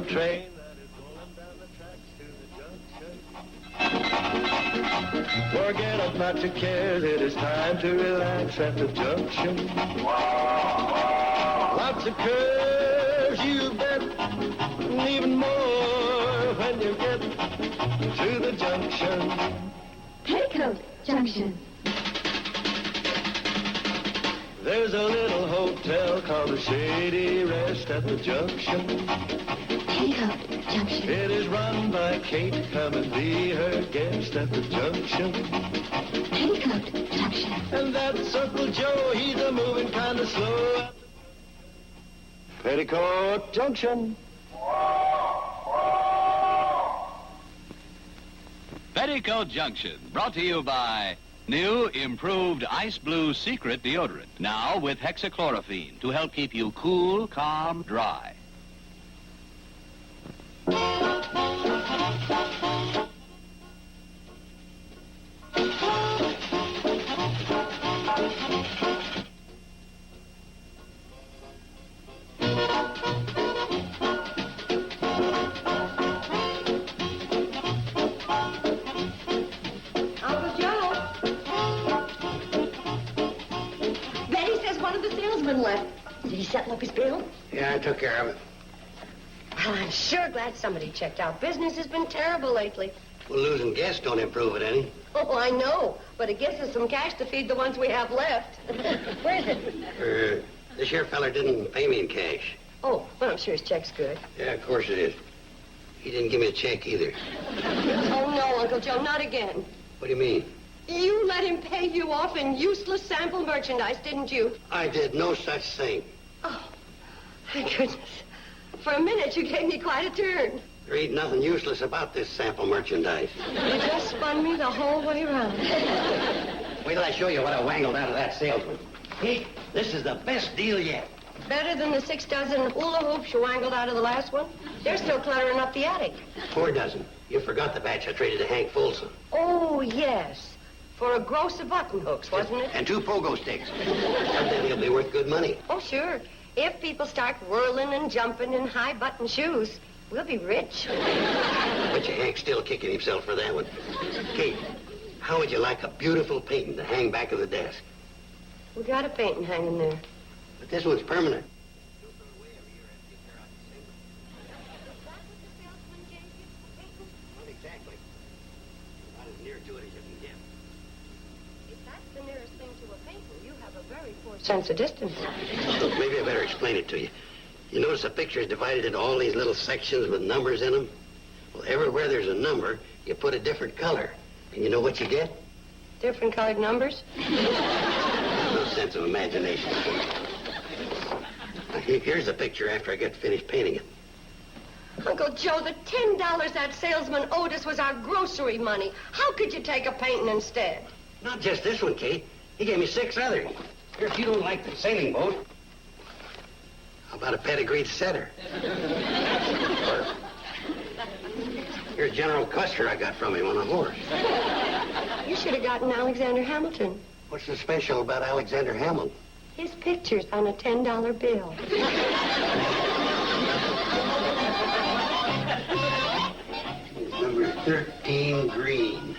railroad train that is rolling down the tracks to the junction. Forget about your cares, it is time to relax at the junction. Lots of curves, you bet, and even more when you get to the junction. Petticoat Junction. There's a little hotel called the Shady Rest at the junction. Petticoat Junction. It is run by Kate. Come and be her guest at the junction. Petticoat Junction. And that's Uncle Joe, he's a moving kind of slow. Petticoat Junction. Petticoat Junction, brought to you by new improved Ice Blue Secret Deodorant. Now with hexachlorophene to help keep you cool, calm, dry. Left. Did he settle up his bill? Yeah, I took care of it. Well, I'm sure glad somebody checked out. Business has been terrible lately. Well, losing guests don't improve it any. Oh, I know. But it gives us some cash to feed the ones we have left. Where is it? This here feller didn't pay me in cash. Oh, well, I'm sure his check's good. Yeah, of course it is. He didn't give me a check either. Oh, no, Uncle Joe, not again. What do you mean? You let him pay you off in useless sample merchandise, didn't you? I did no such thing. Oh, thank goodness. For a minute, you gave me quite a turn. There ain't nothing useless about this sample merchandise. You just spun me the whole way around. Wait till I show you what I wangled out of that salesman. Hey, this is the best deal yet. Better than the 6 dozen hula hoops you wangled out of the last one? They're still cluttering up the attic. 4 dozen. You forgot the batch I traded to Hank Folsom. Oh, yes. For a gross of button hooks, wasn't it? And 2 pogo sticks. Then he'll be worth good money. Oh, sure. If people start whirling and jumping in high button shoes, we'll be rich. Bet you Hank's still kicking himself for that one. Kate, how would you like a beautiful painting to hang back of the desk? We got a painting hanging there. But this one's permanent. Not exactly. Not as near to it as you can get. If that's the nearest thing to a painting, you have a very poor sense of distance. Look, maybe I better explain it to you. You notice the picture is divided into all these little sections with numbers in them? Well, everywhere there's a number, you put a different color. And you know what you get? Different colored numbers? No sense of imagination. Now, here's the picture after I get finished painting it. Uncle Joe, the $10 that salesman owed us was our grocery money. How could you take a painting instead? Not just this one, Kate. He gave me 6 others. Here, if you don't like the sailing boat, how about a pedigreed setter? Here's General Custer I got from him on a horse. You should have gotten Alexander Hamilton. What's so special about Alexander Hamilton? His picture's on a $10 bill. It's number 13 green.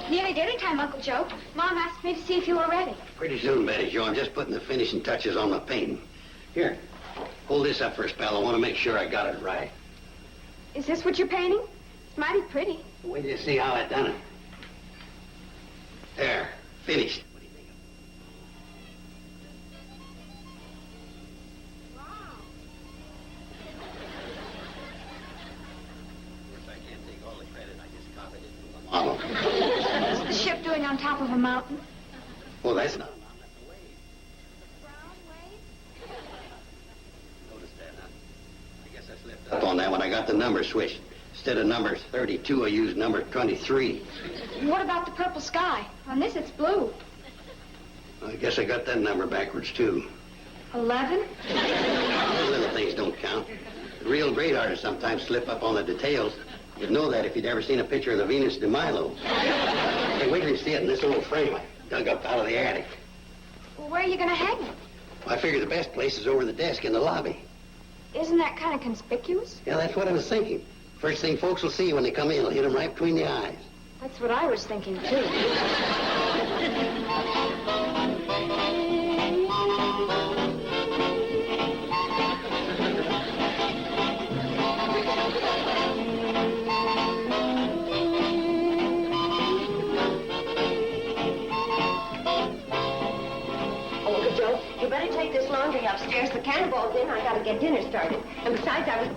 Nearly dinner time, Uncle Joe. Mom asked me to see if you were ready. Pretty soon, Betty Jo. I'm just putting the finishing touches on my painting. Here, hold this up for a spell. I want to make sure I got it right. Is this what you're painting? It's mighty pretty. Wait till you see how I done it. There, finished. What do you think of it? Wow. Of course, I can't take all the credit. I just copied it from the model. What's the ship doing on top of a mountain? Well, that's not a mountain. That's a wave. Brown wave? Notice that, huh? I guess I slipped up on that when I got the number switched. Instead of number 32, I used number 23. What about the purple sky? On this, it's blue. I guess I got that number backwards, too. 11? Those little things don't count. The real great artists sometimes slip up on the details. You'd know that if you'd ever seen a picture of the Venus de Milo. Hey, wait till you see it in this old frame I dug up out of the attic. Well, where are you going to hang it? I figure the best place is over the desk in the lobby. Isn't that kind of conspicuous? Yeah, that's what I was thinking. First thing folks will see when they come in will hit them right between the eyes. That's what I was thinking, too. Uncle Joe, you better take this laundry upstairs. The cannonball's in. I gotta get dinner started. And besides, I was...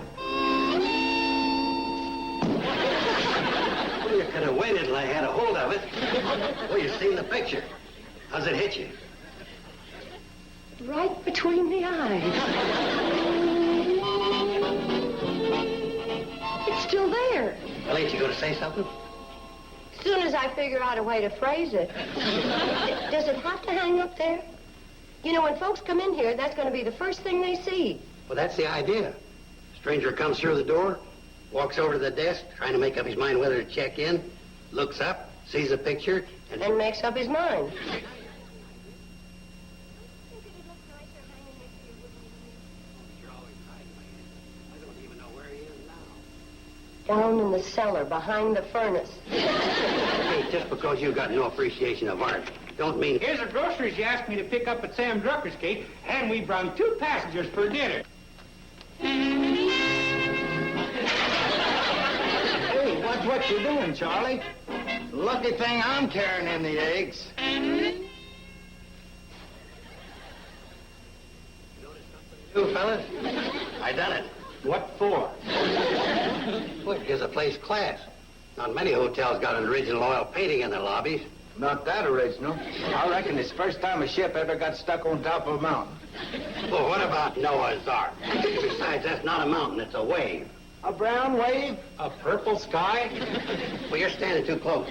Well, you could have waited till I had a hold of it. Well, you've seen the picture. How's it hit you? right between the eyes. It's still there. Well, ain't you going to say something? As soon as I figure out a way to phrase it. Does it have to hang up there? You know, when folks come in here, that's going to be the first thing they see. Well, that's the idea. Stranger comes through the door, walks over to the desk, trying to make up his mind whether to check in, looks up, sees a picture, And makes up his mind. Down in the cellar, behind the furnace. Hey, just because you've got no appreciation of art, don't mean... Here's the groceries you asked me to pick up at Sam Drucker's, Kate, and we brung 2 passengers for dinner. Hey, watch what you're doing, Charlie. Lucky thing I'm carrying in the eggs. You fellas, I done it. What for? Well, it gives a place class. Not many hotels got an original oil painting in their lobbies. Not that original. I reckon it's the first time a ship ever got stuck on top of a mountain. Well, what about Noah's Ark? Besides, that's not a mountain, it's a wave. A brown wave? A purple sky? Well, you're standing too close.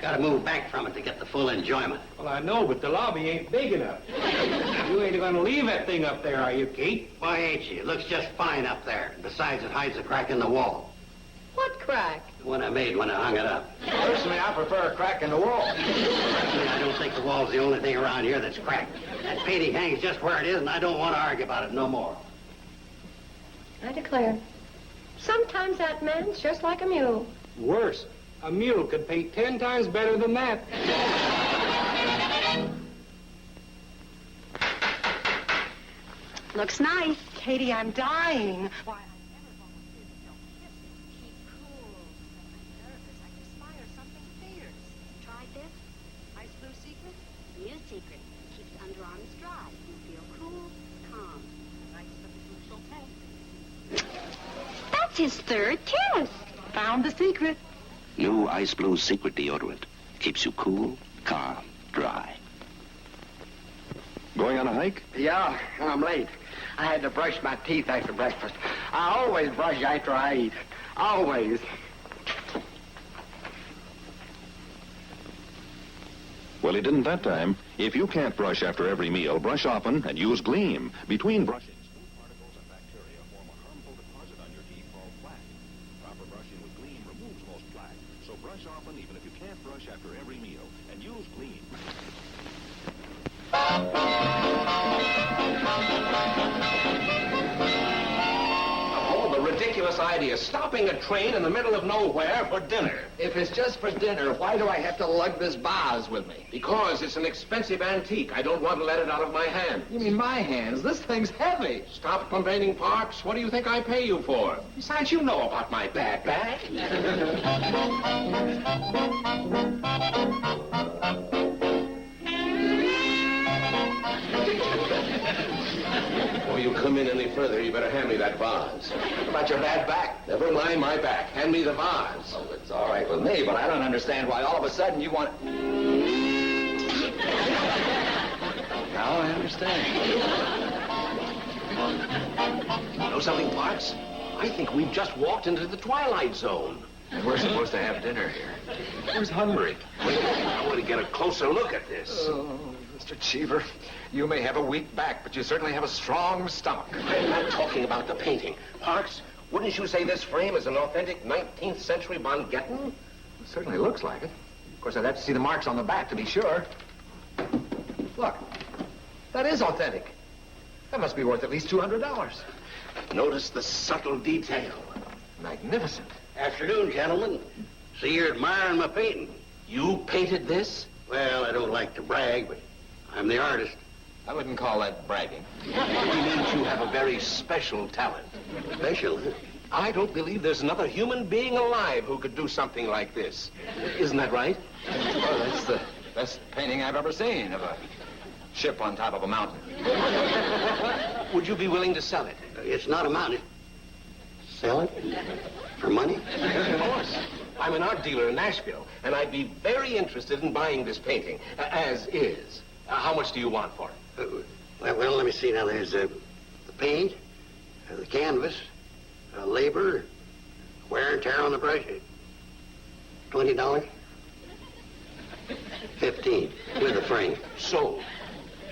Gotta move back from it to get the full enjoyment. Well, I know, but the lobby ain't big enough. You ain't gonna leave that thing up there, are you, Kate? Why ain't you? It looks just fine up there. Besides, it hides a crack in the wall. What crack? The one I made when I hung it up. Personally, I prefer a crack in the wall. I don't think the wall's the only thing around here that's cracked. That painting hangs just where it is, and I don't want to argue about it no more. I declare. Sometimes that man's just like a mule. Worse, a mule could paint 10 times better than that. Looks nice. Katie, I'm dying. Why, Tried this? Ice Blue Secret? New secret. Keeps underarms dry. You feel cool, calm. Nice little crucial tank. That's his third kiss. found the secret. New Ice Blue Secret deodorant. Keeps you cool, calm, dry. Going on a hike? Yeah, I'm late. I had to brush my teeth after breakfast. I always brush after I eat. Always. Well, he didn't that time. If you can't brush after every meal, brush often and use Gleam. Between brushings, food particles and bacteria form a harmful deposit on your teeth called plaque. Proper brushing with Gleam removes most plaque. So brush often even if you can't brush after every meal. And use Gleam. Oh, the ridiculous idea. Stopping a train in the middle of nowhere for dinner. If it's just for dinner, why do I have to lug this vase with me? Because it's an expensive antique. I don't want to let it out of my hand. You mean my hands? This thing's heavy. Stop complaining, Parks. What do you think I pay you for? Besides, you know about my backpack. Before you come in any further, you better hand me that vase. What about your bad back? Never mind my back. Hand me the vase. Oh, it's all right with me, but I don't understand why all of a sudden you want... Now I understand. You know something, Parks? I think we've just walked into the Twilight Zone. And we're supposed to have dinner here. Who's hungry? Wait, I want to get a closer look at this. Oh, Mr. Cheever, you may have a weak back, but you certainly have a strong stomach. I'm not talking about the painting. Parks, wouldn't you say this frame is an authentic 19th century Von Getten? It certainly looks like it. Of course, I'd have to see the marks on the back to be sure. Look, that is authentic. That must be worth at least $200. Notice the subtle detail. Magnificent. Afternoon, gentlemen. See, you're admiring my painting. You painted this? Well, I don't like to brag, but I'm the artist. I wouldn't call that bragging. He means you have a very special talent. Special, huh? I don't believe there's another human being alive who could do something like this. Isn't that right? Well, that's the best painting I've ever seen of a ship on top of a mountain. Would you be willing to sell it? It's not a mountain. Sell it? For money? Of course. I'm an art dealer in Nashville, and I'd be very interested in buying this painting, as is. How much do you want for it? Well, let me see now. There's the paint, the canvas, labor, wear and tear on the brush. $20? 15 with the frame. Sold.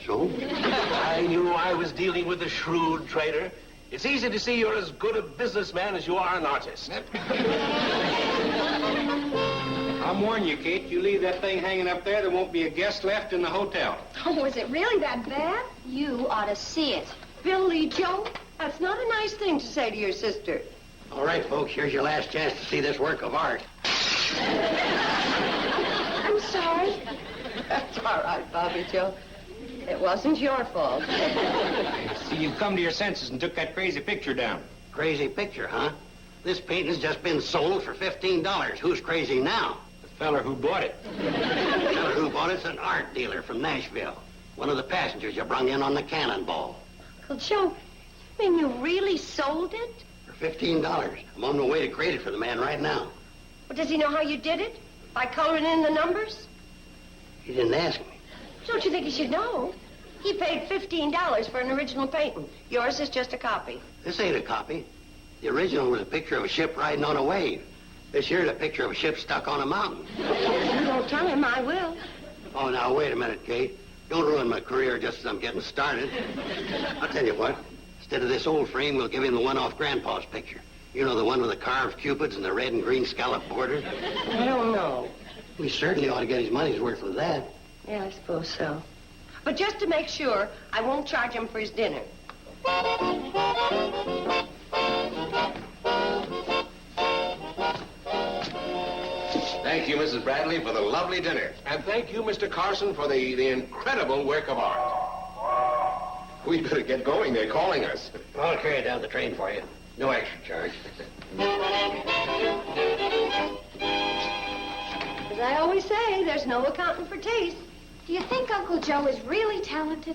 So? I knew I was dealing with a shrewd trader. It's easy to see you're as good a businessman as you are an artist. I'm warning you, Kate. You leave that thing hanging up there won't be a guest left in the hotel. Oh, is it really that bad? You ought to see it. Billy Joe, that's not a nice thing to say to your sister. All right, folks, here's your last chance to see this work of art. I'm sorry. That's all right, Bobby Joe. It wasn't your fault. See, you've come to your senses and took that crazy picture down. Crazy picture, huh? This painting's just been sold for $15. Who's crazy now? The feller who bought it. The feller who bought it's an art dealer from Nashville. One of the passengers you brung in on the cannonball. Uncle Joe, I mean, you really sold it? For $15. I'm on my way to create it for the man right now. Well, does he know how you did it? By coloring in the numbers? He didn't ask me. Don't you think he should know? He paid $15 for an original painting. Yours is just a copy. This ain't a copy. The original was a picture of a ship riding on a wave. This here's a picture of a ship stuck on a mountain. If you don't tell him, I will. Oh, now, wait a minute, Kate. Don't ruin my career just as I'm getting started. I'll tell you what. Instead of this old frame, we'll give him the one off Grandpa's picture. You know, the one with the carved cupids and the red and green scallop border? I don't know. We certainly ought to get his money's worth with that. Yeah, I suppose so. But just to make sure, I won't charge him for his dinner. Thank you, Mrs. Bradley, for the lovely dinner. And thank you, Mr. Carson, for the incredible work of art. We better get going. They're calling us. I'll carry it down the train for you. No extra charge. As I always say, there's no accounting for taste. Do you think Uncle Joe is really talented?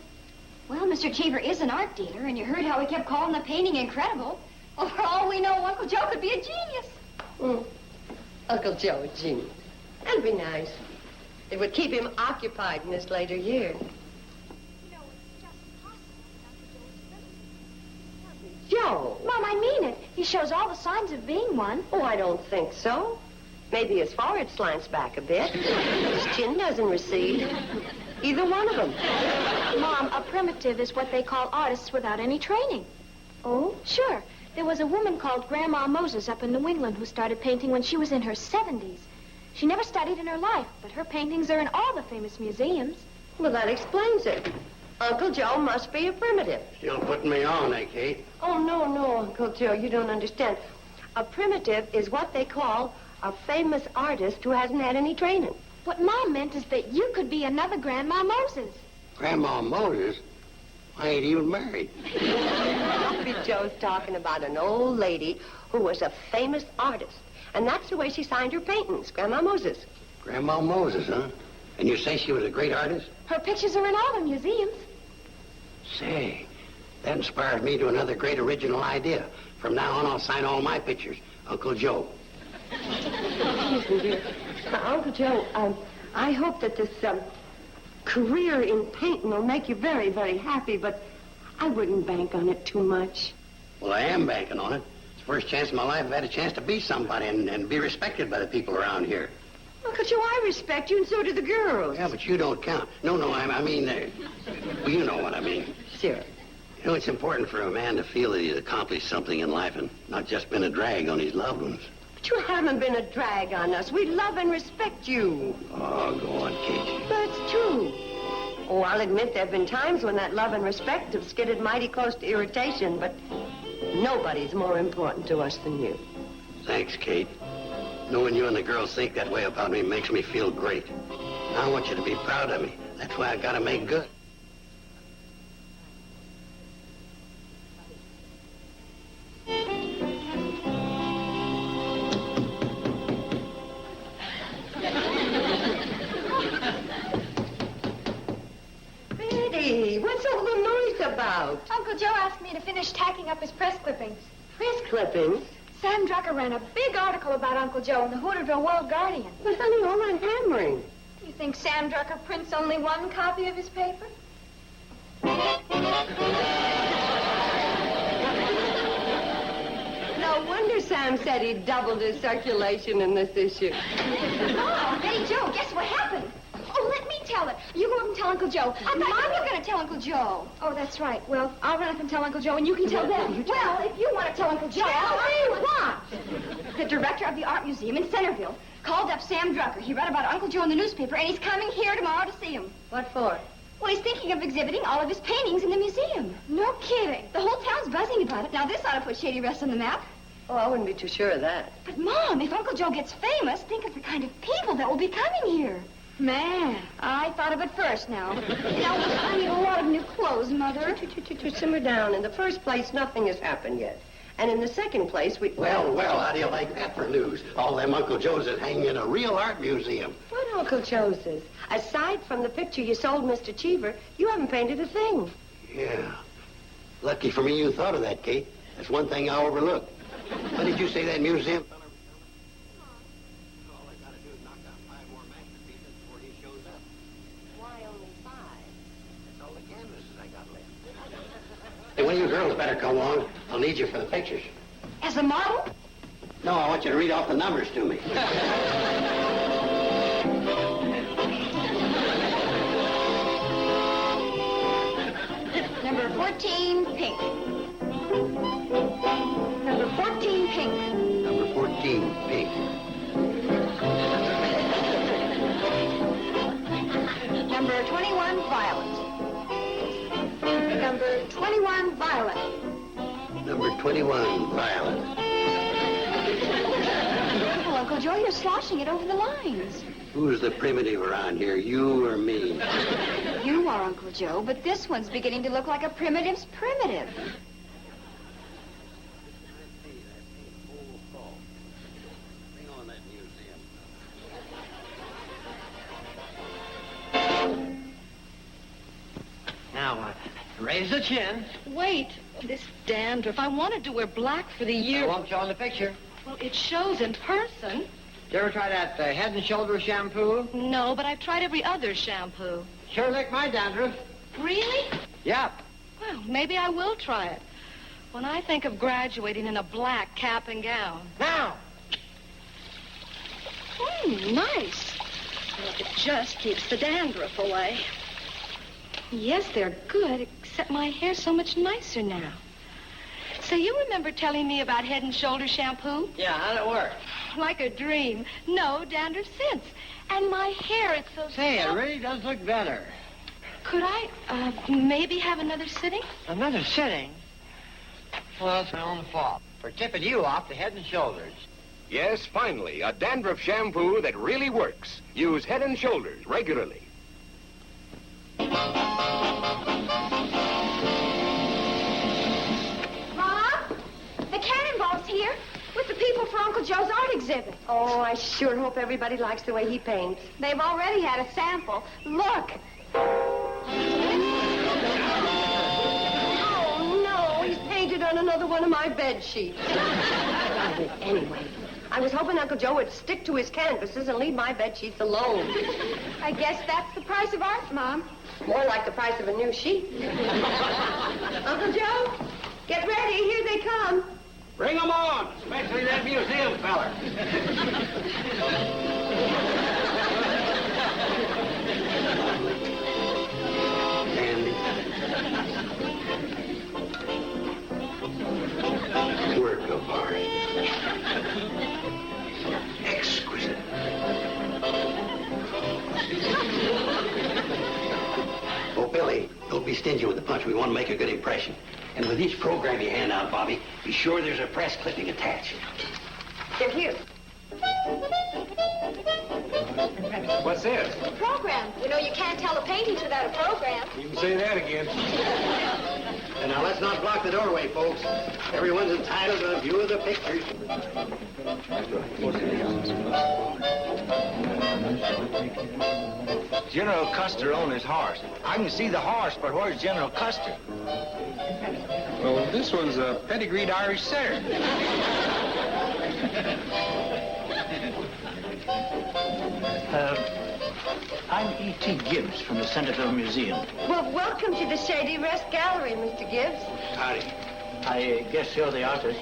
Well, Mr. Cheever is an art dealer, and you heard how he kept calling the painting incredible. Well, for all we know, Uncle Joe could be a genius. Uncle Joe, a genius. That'd be nice. It would keep him occupied in his later years. You know, it's just impossible that Uncle Joe is Joe! Mom, I mean it. He shows all the signs of being one. Oh, I don't think so. Maybe his forehead slants back a bit. His chin doesn't recede. Either one of them. Mom, a primitive is what they call artists without any training. Oh? Sure. There was a woman called Grandma Moses up in New England who started painting when she was in her 70s. She never studied in her life, but her paintings are in all the famous museums. Well, that explains it. Uncle Joe must be a primitive. Still putting me on, eh, Kate? Oh, no, Uncle Joe, you don't understand. A primitive is what they call a famous artist who hasn't had any training. What Mom meant is that you could be another Grandma Moses. Grandma Moses? I ain't even married. Bobby Joe's talking about an old lady who was a famous artist. And that's the way she signed her paintings, Grandma Moses. Grandma Moses, huh? And you say she was a great artist? Her pictures are in all the museums. Say, that inspires me to another great original idea. From now on, I'll sign all my pictures, Uncle Joe. Excuse me, dear. Uncle Joe, I hope that this career in painting will make you very, very happy, but I wouldn't bank on it too much. Well, I am banking on it. It's the first chance in my life I've had a chance to be somebody and be respected by the people around here. Uncle Joe, I respect you, and so do the girls. Yeah, but you don't count. No, I mean, well, you know what I mean. Sure. You know, it's important for a man to feel that he's accomplished something in life and not just been a drag on his loved ones. But you haven't been a drag on us. We love and respect you. Oh, go on, Kate. That's true. Oh, I'll admit there have been times when that love and respect have skidded mighty close to irritation, but nobody's more important to us than you. Thanks, Kate. Knowing you and the girls think that way about me makes me feel great. Now I want you to be proud of me. That's why I gotta make good. Betty, what's all the noise about? Uncle Joe asked me to finish tacking up his press clippings. Press clippings? Sam Drucker ran a big article about Uncle Joe in the Hooterville World Guardian. But honey, all that hammering. You think Sam Drucker prints only one copy of his paper? No wonder Sam said he doubled his circulation in this issue. Oh, Betty Joe, guess what happened? Oh, let me tell it. You go up and tell Uncle Joe. Mom, you're going to tell Uncle Joe. Oh, that's right. Well, I'll run up and tell Uncle Joe, and you can tell them. Well, if you want to tell Uncle Joe... Tell me what? The director of the art museum in Centerville called up Sam Drucker. He read about Uncle Joe in the newspaper, and he's coming here tomorrow to see him. What for? Well, he's thinking of exhibiting all of his paintings in the museum. No kidding. The whole town's buzzing about it. Now, this ought to put Shady Rest on the map. Oh, I wouldn't be too sure of that. But, Mom, if Uncle Joe gets famous, think of the kind of people that will be coming here. Man, I thought of it first now. Now, I need a lot of new clothes, Mother. Simmer down. In the first place, nothing has happened yet. And in the second place, we... Well, how do you like that for news? All them Uncle Joes that hang in a real art museum. What Uncle Joe's is? Aside from the picture you sold Mr. Cheever, you haven't painted a thing. Yeah. Lucky for me you thought of that, Kate. That's one thing I overlooked. What did you say that museum... Hey, one of you girls better come along. I'll need you for the pictures. As a model? No, I want you to read off the numbers to me. Number 14, pink. Number 14, pink. Number 14, pink. Number 21, violet. Number 21, violet. Number 21, violet. Well, Uncle Joe, you're sloshing it over the lines. Who's the primitive around here, you or me? You are, Uncle Joe, but this one's beginning to look like a primitive's primitive. Now, raise the chin. Wait. This dandruff. I wanted to wear black for the year. It won't show in the picture. Well, it shows in person. Did you ever try that Head and Shoulders shampoo? No, but I've tried every other shampoo. Sure licked my dandruff. Really? Yep. Well, maybe I will try it. When I think of graduating in a black cap and gown. Now! Nice. Well, it just keeps the dandruff away. Yes, they're good, except my hair's so much nicer now. Say, you remember telling me about Head and Shoulders shampoo? Yeah, how'd it work? Like a dream. No dandruff since. And my hair, it's so Say, it soft. really does look better. Could I, maybe have another sitting? Another sitting? Well, that's my own fault. For tipping you off the Head and Shoulders. Yes, finally, a dandruff shampoo that really works. Use Head and Shoulders regularly. Mom, the Cannonball's here with the people for Uncle Joe's art exhibit. Oh, I sure hope everybody likes the way he paints. They've already had a sample. Look. Oh, no, he's painted on another one of my bed sheets. Anyway, I was hoping Uncle Joe would stick to his canvases and leave my bed sheets alone. I guess that's the price of art, Mom. More like the price of a new sheet. Uncle Joe, get ready. Here they come. Bring them on, especially that museum fella. Dandy. Work of art. Exquisite. Oh, Billy, don't be stingy with the punch. We want to make a good impression. And with each program you hand out, Bobby, be sure there's a press clipping attached. They're here. What's this? The program. You know, you can't tell the paintings without a program. You can say that again. And now let's not block the doorway, folks. Everyone's entitled to a view of the pictures. General Custer owned his horse. I can see the horse, but where's General Custer? Well, this one's a pedigreed Irish setter. I'm E.T. Gibbs from the Centerville Museum. Well, welcome to the Shady Rest Gallery, Mr. Gibbs. Howdy. I guess you're the artist.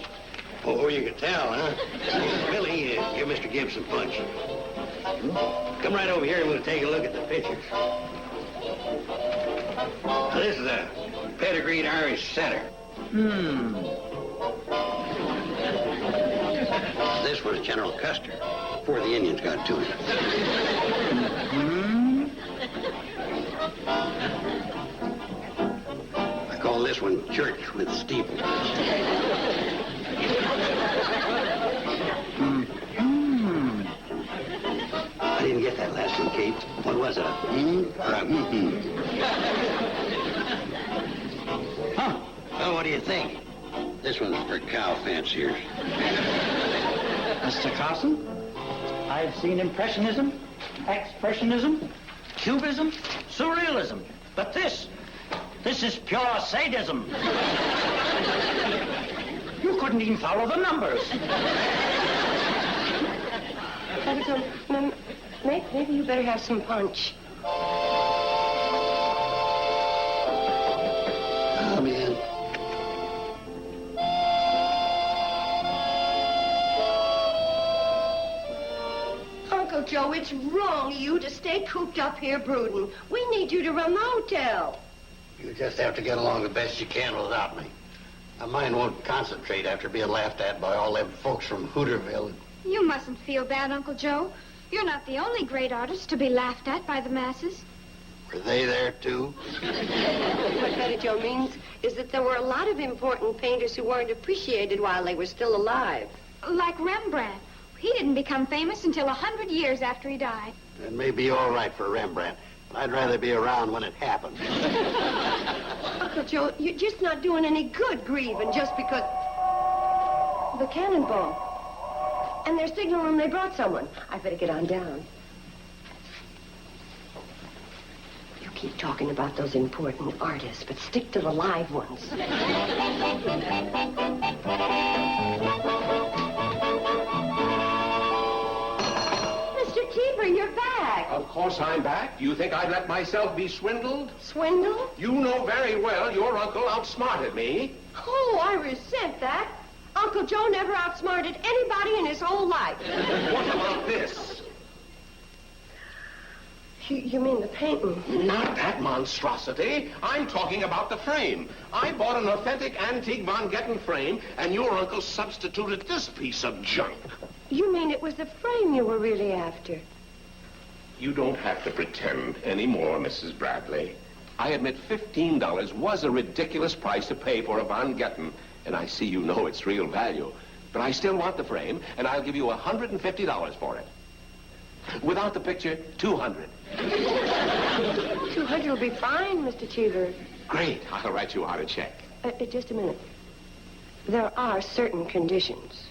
Oh, you can tell, huh? Billy, give Mr. Gibbs some punch. Come right over here and we'll take a look at the pictures. Now, this is a pedigreed Irish setter. This was General Custer, before the Indians got to him. I call this one Church with Steeple. I didn't get that last one, Kate. What was it, a or a Huh? Well, what do you think? This one's for cow fanciers. Mr. Carson, I've seen Impressionism, Expressionism, Cubism, Surrealism. But this is pure sadism. You couldn't even follow the numbers. Maybe you better have some punch. Oh, man. Uncle Joe, it's wrong of you to stay cooped up here brooding. We need you to run the hotel. You just have to get along the best you can without me. My mind won't concentrate after being laughed at by all them folks from Hooterville. You mustn't feel bad, Uncle Joe. You're not the only great artist to be laughed at by the masses. Were they there, too? What Petticoat means is that there were a lot of important painters who weren't appreciated while they were still alive. Like Rembrandt. He didn't become famous until 100 years after he died. It may be all right for Rembrandt, but I'd rather be around when it happened. Uncle Joe, you're just not doing any good grieving just because... The cannonball. And they're signaling they brought someone. I better get on down. You keep talking about those important artists, but stick to the live ones. Mr. Cheever, you're back. Of course I'm back. Do you think I'd let myself be swindled? Swindle? You know very well your uncle outsmarted me. Oh, I resent that. Uncle Joe never outsmarted anybody in his whole life. What about this? You mean the painting? Not that monstrosity. I'm talking about the frame. I bought an authentic antique Von Getten frame, and your uncle substituted this piece of junk. You mean it was the frame you were really after? You don't have to pretend anymore, Mrs. Bradley. I admit $15 was a ridiculous price to pay for a Von Getten, and I see you know its real value. But I still want the frame, and I'll give you $150 for it. Without the picture, $200. 200 will be fine, Mr. Cheever. Great. I'll write you out a check. Just a minute. There are certain conditions.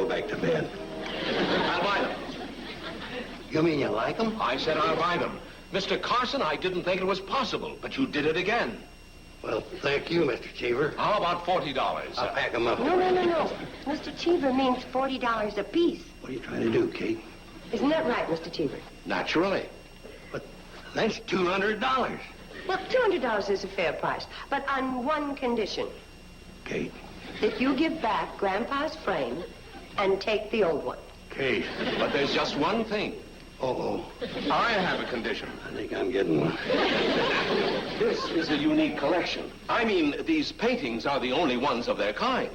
Back to bed. I'll buy them. You mean you like them? I said I'll buy them. Mr. Carson, I didn't think it was possible, but you did it again. Well, thank you, Mr. Cheever. How about $40? I'll pack them up. No. Mr. Cheever means $40 apiece. What are you trying to do, Kate? Isn't that right, Mr. Cheever? Naturally. But that's $200. Well, $200 is a fair price, but on one condition. Kate. That you give back Grandpa's frame and take the old one. Kate. But there's just one thing. Uh-oh. I have a condition. I think I'm getting one. This is a unique collection. I mean, these paintings are the only ones of their kind.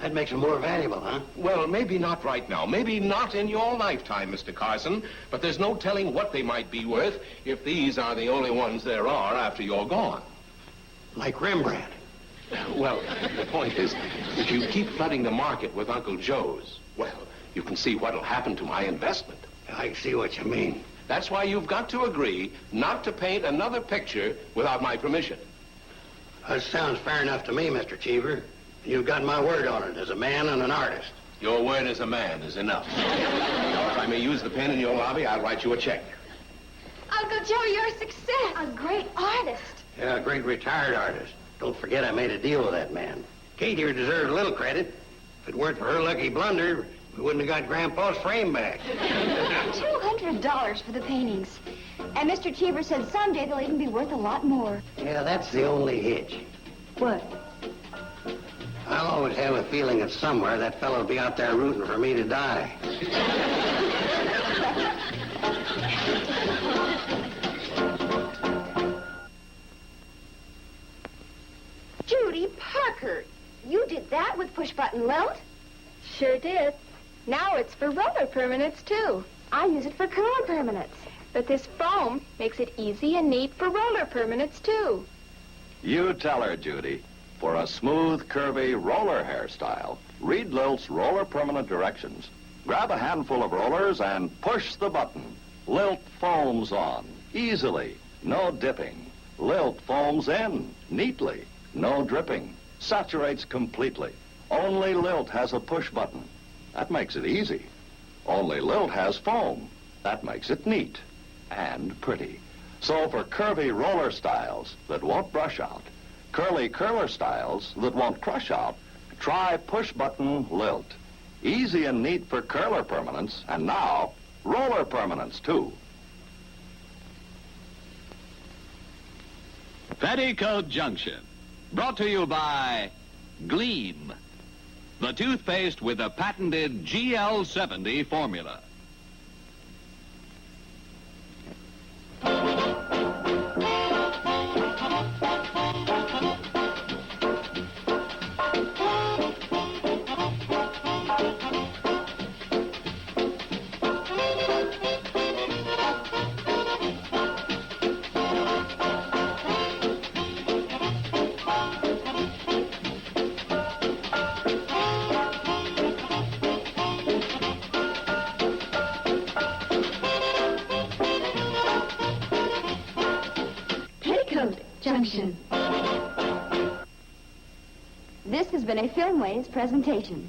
That makes them more valuable, huh? Well, maybe not right now. Maybe not in your lifetime, Mr. Carson. But there's no telling what they might be worth if these are the only ones there are after you're gone. Like Rembrandt. Well, the point is, if you keep flooding the market with Uncle Joe's, well, you can see what'll happen to my investment. I see what you mean. That's why you've got to agree not to paint another picture without my permission. That sounds fair enough to me, Mr. Cheever. You've got my word on it as a man and an artist. Your word as a man is enough. Now, if I may use the pen in your lobby, I'll write you a check. Uncle Joe, you're a success. A great artist. Yeah, a great retired artist. Don't forget I made a deal with that man. Kate here deserves a little credit. If it weren't for her lucky blunder, we wouldn't have got Grandpa's frame back. $200 for the paintings. And Mr. Cheever said someday they'll even be worth a lot more. Yeah, that's the only hitch. What? I'll always have a feeling that somewhere that fellow will be out there rooting for me to die. Judy Parker, you did that with push-button lilt? Sure did. Now it's for roller permanents, too. I use it for curler permanents. But this foam makes it easy and neat for roller permanents, too. You tell her, Judy. For a smooth, curvy roller hairstyle, read Lilt's Roller Permanent directions. Grab a handful of rollers and push the button. Lilt foams on, easily, no dipping. Lilt foams in, neatly, no dripping. Saturates completely. Only Lilt has a push button. That makes it easy. Only Lilt has foam. That makes it neat and pretty. So for curvy roller styles that won't brush out, curly curler styles that won't crush out, try push-button Lilt. Easy and neat for curler permanents, and now, roller permanents, too. Petticoat Junction, brought to you by Gleam, the toothpaste with the patented GL70 formula. Junction. This has been a Filmways presentation.